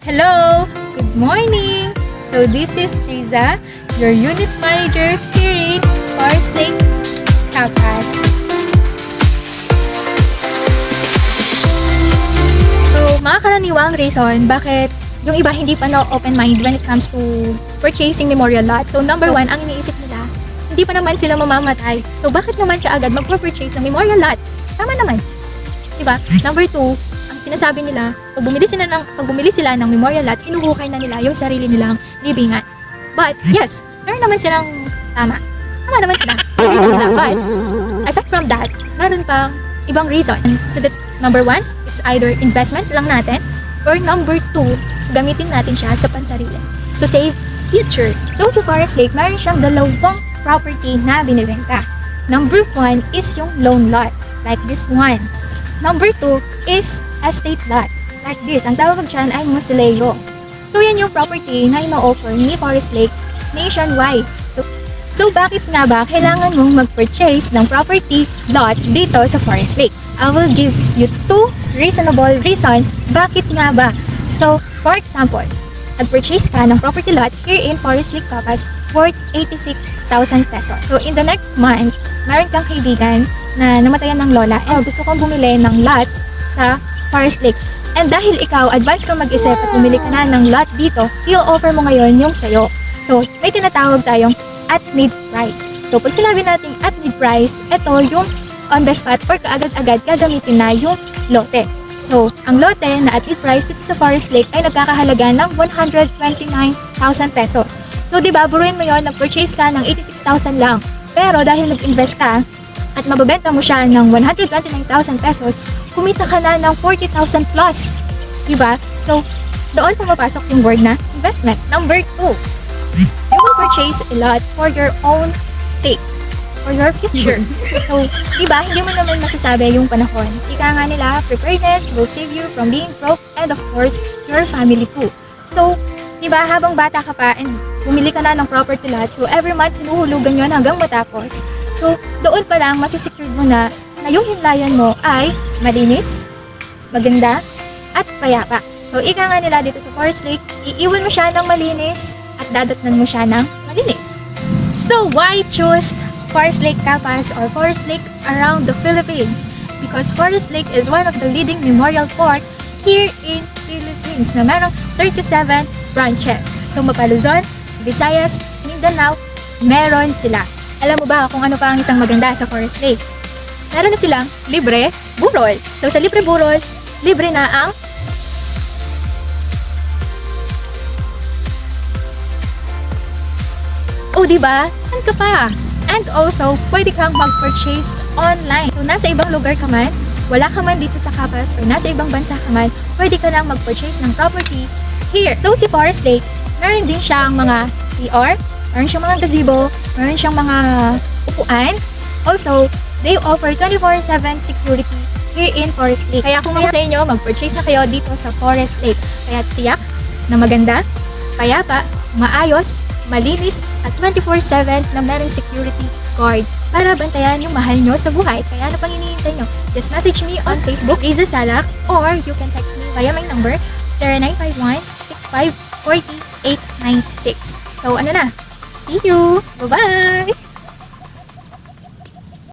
Hello! Good morning! So this is Riza, your unit manager here in Forest Lake, Capas. So mga karaniwang reason bakit yung iba hindi pa open mind when it comes to purchasing memorial lot. So number one, ang iniisip nila, hindi pa naman sila mamamatay. So bakit naman kaagad magpa-purchase ng memorial lot? Tama naman. Diba? Number two, ang sinasabi nila, pag bumili sila ng memorial lot, hinuhukay na nila yung sarili nilang libingan. But, yes, meron naman silang tama. Tama naman sila. Reason nila. But, aside from that, meron pang ibang reason. So that's number one, it's either investment lang natin, or number two, gamitin natin siya sa pansarili to save future. So, sa Forest Lake, meron siyang dalawang property na binibenta. Number one is yung loan lot, like this one. Number two is estate lot, like this. Ang tawag dyan ay mausoleo. So, yan yung property na ino-offer ni Forest Lake nationwide. So, bakit nga ba kailangan mong mag-purchase ng property lot dito sa Forest Lake? I will give you two reasonable reason bakit nga ba. So, for example, nag-purchase ka ng property lot here in Forest Lake, Capas worth 86,000 pesos. So, in the next month, meron kang kaibigan na namatayan ng lola and gusto kong bumili ng lot sa Forest Lake. And dahil ikaw, advance kang mag-isip at bumili ka na ng lot dito, i-offer mo ngayon yung sayo. So, may tinatawag tayong at need price. So, pag sinabi natin at need price, ito yung on the spot or kaagad-agad gagamitin na yung lote. So, ang lote na at need price dito sa Forest Lake ay nagkakahalaga ng 129,000 pesos. So, di ba, buruin mo yun, nag-purchase ka ng 86,000 lang. Pero dahil nag-invest ka at mababenta mo siya ng 129,000 pesos, kumita ka na ng 40,000 plus. Diba? So, doon pumapasok yung word na investment. Number two, you will purchase a lot for your own sake, for your future. So, diba, hindi mo naman masasabi yung panahon. Ika nga nila, preparedness will save you from being broke and of course, your family too. So, diba, habang bata ka pa and bumili ka na ng property lot, so every month hinuhulugan yun hanggang matapos. So, doon pa lang masisecure mo na yung himlayan mo ay malinis, maganda, at payapa. So, ika nga nila dito sa Forest Lake, iiwan mo siya ng malinis at dadatnan mo siya ng malinis. So, why choose Forest Lake, Capas or Forest Lake around the Philippines? Because Forest Lake is one of the leading memorial park here in Philippines na merong 37 branches. So, Mapaluzon, Visayas, Mindanao, meron sila. Alam mo ba kung ano pa ang isang maganda sa Forest Lake? Meron na silang libre burol. So, sa libre burol, libre na ang diba? Saan ka pa? And also, pwede kang mag-purchase online. So, nasa ibang lugar ka man, wala ka man dito sa Capas, or nasa ibang bansa ka man, pwede ka lang mag-purchase ng property here. So, si Forest Lake, meron din siyang mga CR, meron siyang mga gazebo, meron siyang mga upuan. Also, they offer 24/7 security here in Forest Lake. Kaya kung sa inyo, mag-purchase na kayo dito sa Forest Lake. Kaya tiyak na maganda, payapa, maayos, malinis, at 24/7 na merong security guard para bantayan yung mahal nyo sa buhay. Kaya ano pang hinihintay nyo? Just message me on Facebook, Riza Salak, or you can text me via my number, 0951-6540-896. So, ano na? See you! Bye-bye!